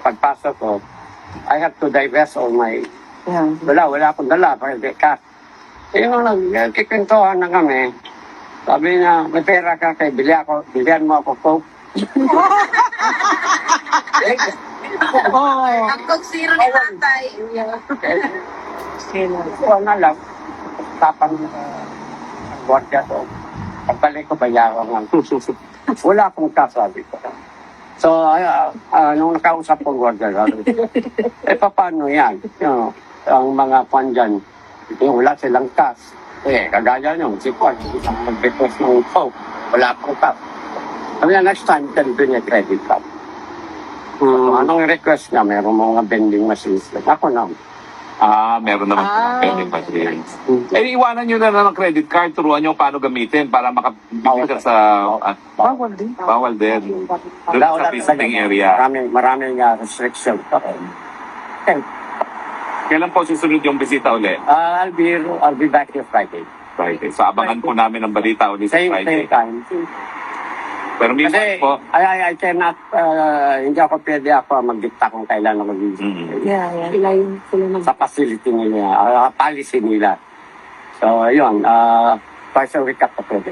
pagpasok ko, I have to divest all my... Yeah. Wala akong dala, private cash. Yung nagkikwentuhan na kami, sabi niya, may pera ka kay bilihan mo ako Coke. Oh. Ang Coke-Zero ni tatay. So, na lang, tapang gwardiya to. Pagbalik ko, bayaran lang. Wala akong kasabi ko. So, nung nakausap ko gwardiya, paano yan? Ang mga pan dyan, wala silang cash. Kagaya nyo, si Kwan, isang mag-request ng Coke, wala akong cash. Sabi na, next time, can do niya credit card. Anong request niya? Meron mga vending machines. Ako na. Meron naman credit machines. Iwanan nyo na ng credit card, turuan nyo paano gamitin para makabigay ka sa... Bawal din. Bawal din. Doon sa visiting area. Maraming restriction. Okay. Kailan po susunod yung bisita uli? I'll be back here Friday. Friday. So abangan po namin ang balita ulit sa Friday. Same time. Pero minsan Kasi po... I cannot, hindi ako pwede mag-dicta kung kailan ako mag-visit. Yeah. Sila Sa facility nila, policy nila. So, yun, twice a week ako pwede.